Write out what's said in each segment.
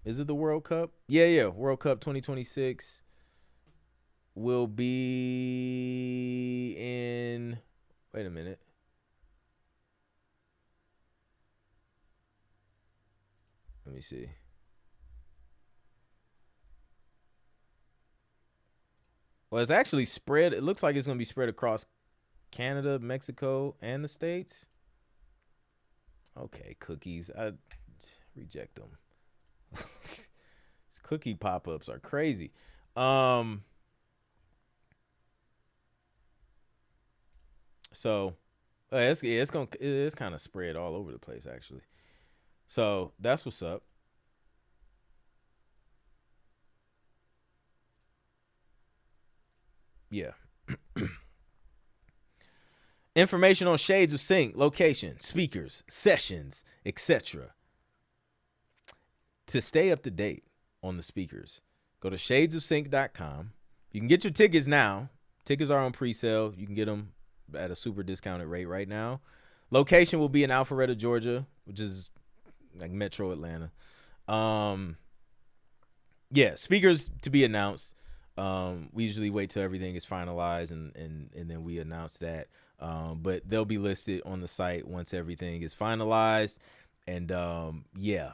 Is it the World Cup? Yeah. World Cup 2026 will be in. Wait a minute. Let me see. Well, it's actually spread. It looks like it's going to be spread across Canada, Mexico, and the States. Okay, cookies. I reject them. These cookie pop-ups are crazy. Um, so it's kind of spread all over the place actually. So that's what's up. Yeah. Information on Shades of Sync, location, speakers, sessions, etc. To stay up to date on the speakers, go to shadesofsync.com. You can get your tickets now. Tickets are on pre-sale. You can get them at a super discounted rate right now. Location will be in Alpharetta, Georgia, which is like Metro Atlanta. Um, yeah, speakers to be announced. We usually wait till everything is finalized and then we announce that. But they'll be listed on the site once everything is finalized. And yeah,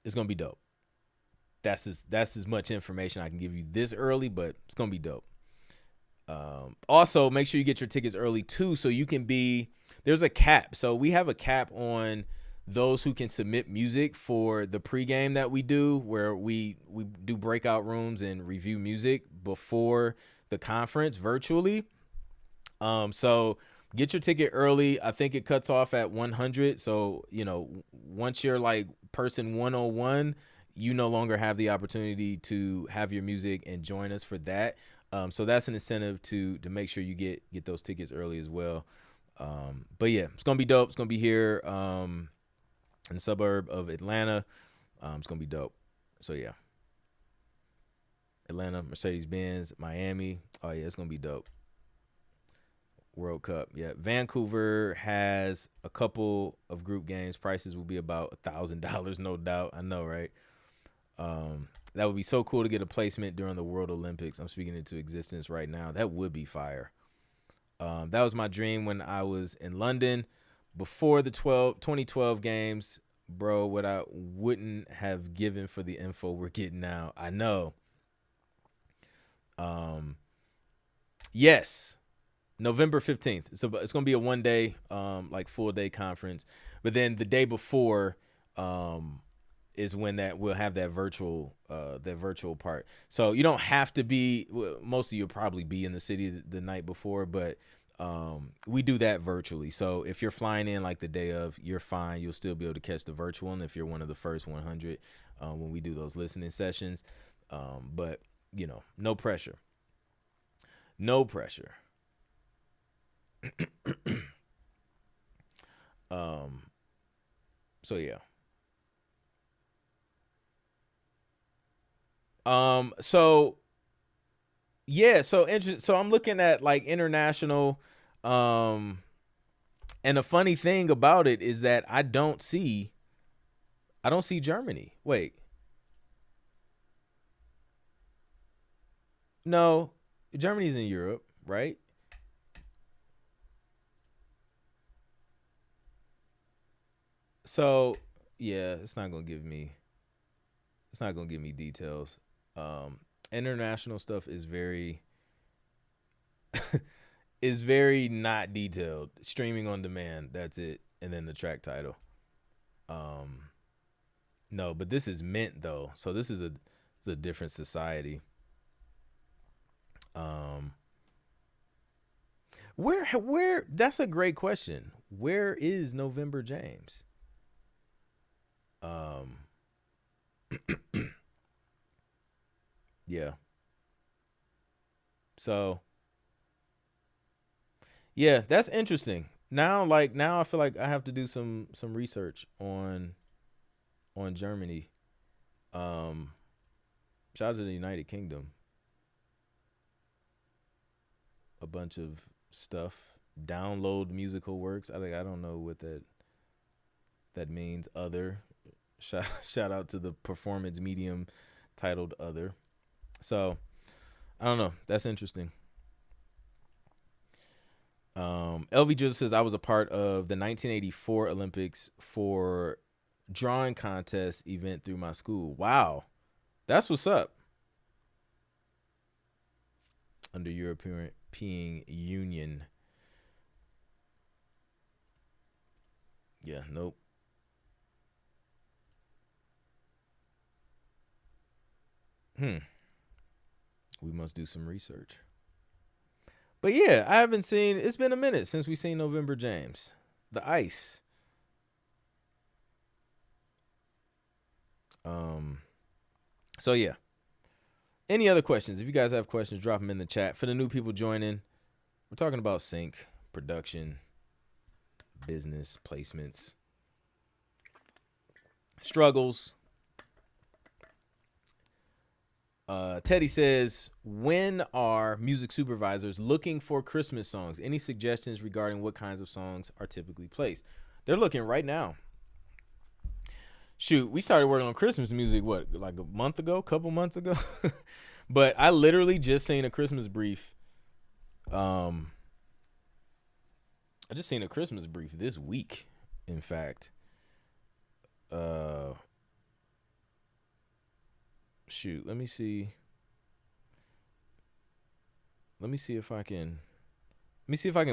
it's gonna be dope. That's as much information I can give you this early, but it's gonna be dope. Also, make sure you get your tickets early too, so you can be. There's a cap, so we have a cap on those who can submit music for the pregame that we do, where we do breakout rooms and review music before the conference virtually. So get your ticket early. I think it cuts off at 100. So once you're like person 101, you no longer have the opportunity to have your music and join us for that. So that's an incentive to make sure you get those tickets early as well. But yeah, it's gonna be dope. It's gonna be here in the suburb of Atlanta. It's gonna be dope. So yeah, Atlanta, Mercedes-Benz, Miami. Oh yeah, it's gonna be dope. World Cup. Yeah, Vancouver has a couple of group games. Prices will be about $1,000, no doubt. I know, right? That would be so cool to get a placement during the World Olympics. I'm speaking into existence right now. That would be fire. That was my dream when I was in London before the 2012 games, bro. What I wouldn't have given for the info we're getting now. I know. Um, yes, November 15th. So it's gonna be a 1 day, like full day conference. But then the day before, is when that we'll have that virtual part. So you don't have to be. Well, most of you'll probably be in the city the night before, but we do that virtually. So if you're flying in like the day of, you're fine. You'll still be able to catch the virtual one if you're one of the first 100 when we do those listening sessions. But no pressure. No pressure. Um, so yeah. So yeah, so I'm looking at like international, um, and the funny thing about it is that I don't see Germany. Wait, no, Germany's in Europe, right? So yeah, it's not gonna give me details. Um, International stuff is very not detailed. Streaming on demand, that's it, and then the track title. Um, no, but this is Mint though, so this is a different society. Um, where that's a great question. Where is November James? Um, yeah. So yeah, that's interesting. Now, I feel like I have to do some research on Germany. Um, Shout out to the United Kingdom. A bunch of stuff. Download musical works. I don't know what that means. Other Shout out to the performance medium titled Other. So I don't know. That's interesting. LV Drizzle says I was a part of the 1984 Olympics for drawing contest event through my school. Wow, that's what's up. Under European Union. Yeah, nope. We must do some research. But yeah, I haven't seen. It's been a minute since we seen November James, the Ice. So yeah. Any other questions? If you guys have questions, drop them in the chat. For the new people joining, we're talking about sync, production, business, placements, struggles. Teddy says, when are music supervisors looking for Christmas songs? Any suggestions regarding what kinds of songs are typically placed? They're looking right now. Shoot, we started working on Christmas music, like a month ago, couple months ago? But I literally just seen a Christmas brief. I just seen a Christmas brief this week, in fact. Shoot, let me see if I can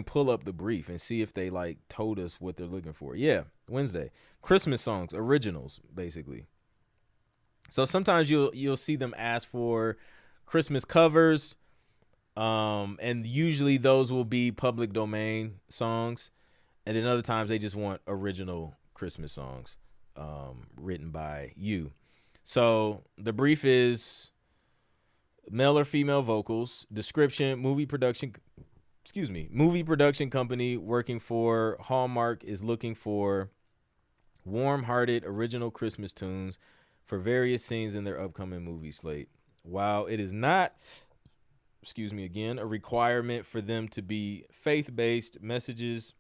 pull up the brief and see if they like told us what they're looking for. Yeah, Wednesday. Christmas songs, originals, basically. So sometimes you'll see them ask for Christmas covers, and usually those will be public domain songs, and then other times they just want original Christmas songs, written by you. So the brief is male or female vocals, description, movie production company working for Hallmark is looking for warm-hearted original Christmas tunes for various scenes in their upcoming movie slate. While it is not, a requirement for them to be faith-based, messages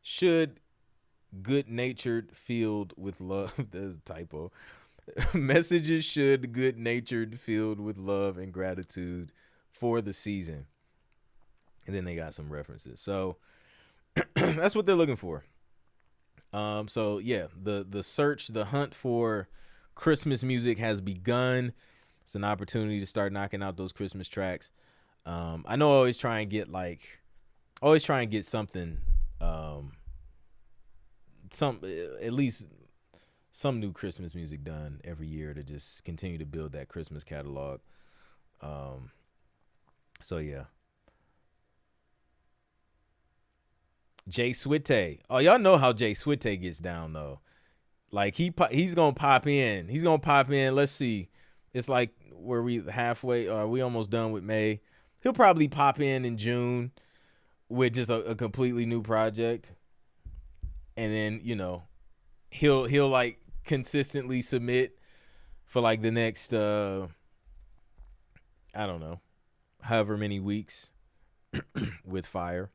should good-natured filled with love. There's a typo. Messages should good-natured filled with love and gratitude for the season. And then they got some references. So that's what they're looking for. So yeah, the hunt for Christmas music has begun. It's an opportunity to start knocking out those Christmas tracks. I know I always try and get something, at least some new Christmas music done every year to just continue to build that Christmas catalog. So yeah. Jay Switte. Oh, y'all know how Jay Switte gets down though. Like he's gonna pop in. He's gonna pop in. Let's see. It's like where we halfway. Are we almost done with May? He'll probably pop in June with just a completely new project, and then he'll like consistently submit for like the next I don't know, however many weeks with fire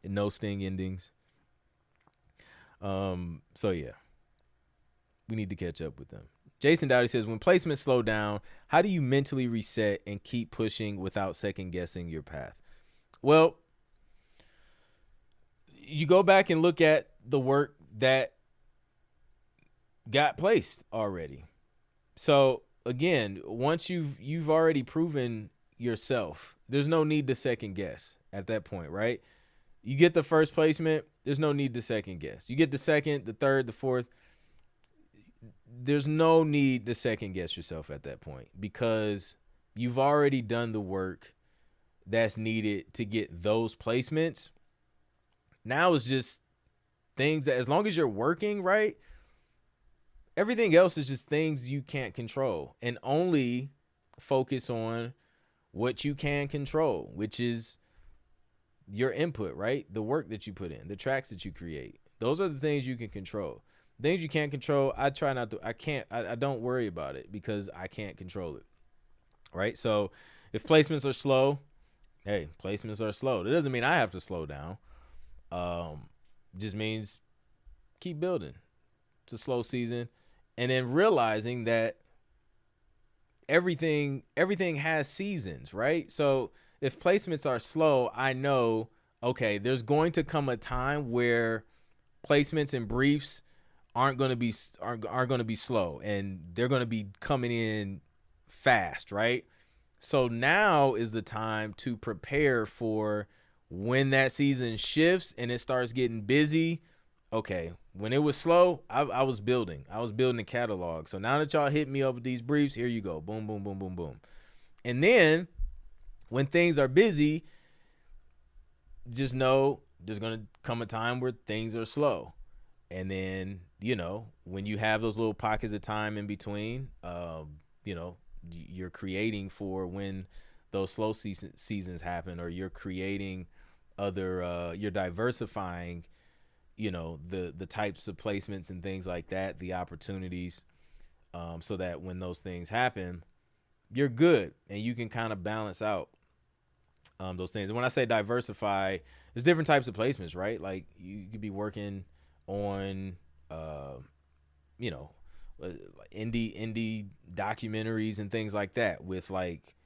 and no sting endings. So yeah, we need to catch up with them. Jason Dowdy says, when placements slow down, how do you mentally reset and keep pushing without second guessing your path? Well, you go back and look at the work that got placed already. So again, once you've already proven yourself, there's no need to second guess at that point, right? You get the first placement, there's no need to second guess. You get the second, the third, the fourth, there's no need to second guess yourself at that point because you've already done the work that's needed to get those placements. Now it's just things that, as long as you're working right, everything else is just things you can't control, and only focus on what you can control, which is your input, right? The work that you put in, the tracks that you create. Those are the things you can control. Things you can't control, I try not to. I don't worry about it because I can't control it, right? So if placements are slow, hey, placements are slow. That doesn't mean I have to slow down. Just means keep building. It's a slow season. and then realizing that everything has seasons, right? So if placements are slow, I know, okay, there's going to come a time where placements and briefs aren't going to be slow, and they're going to be coming in fast, right? So now is the time to prepare for when that season shifts and it starts getting busy. Okay, when it was slow, I was building a catalog. So now that y'all hit me up with these briefs, here you go, boom, boom, boom, boom, boom. And then when things are busy, just know there's going to come a time where things are slow. And then, when you have those little pockets of time in between, you're creating for when those slow seasons happen, or you're creating you're diversifying, the types of placements and things like that, the opportunities, so that when those things happen, you're good and you can kind of balance out those things. And when I say diversify, there's different types of placements, right? Like you could be working on, indie documentaries and things like that, with like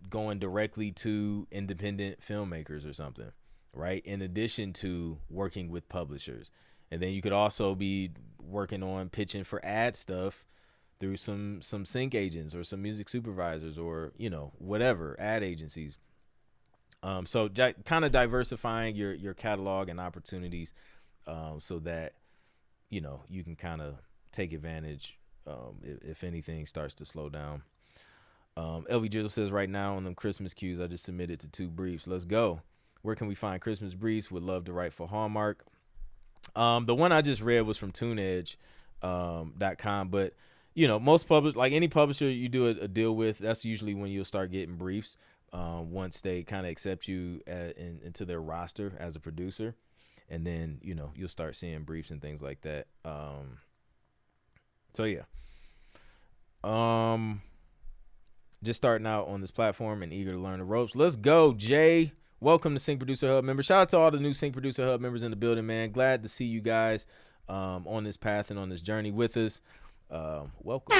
going directly to independent filmmakers or something, right? In addition to working with publishers. And then you could also be working on pitching for ad stuff through some sync agents or some music supervisors, or, whatever, ad agencies. So kind of diversifying your catalog and opportunities, so that, you can kind of take advantage if anything starts to slow down. LV Drizzle says, right now on them Christmas cues, I just submitted to 2 briefs. Let's go. Where can we find Christmas briefs? Would love to write for Hallmark. The one I just read was from TuneEdge.com, but most publishers, like any publisher you do a deal with, that's usually when you'll start getting briefs. Once they kind of accept you into their roster as a producer, and then you'll start seeing briefs and things like that. So yeah, just starting out on this platform and eager to learn the ropes. Let's go, Jay. Welcome to Sync Producer Hub members. Shout out to all the new Sync Producer Hub members in the building, man. Glad to see you guys on this path and on this journey with us. Welcome.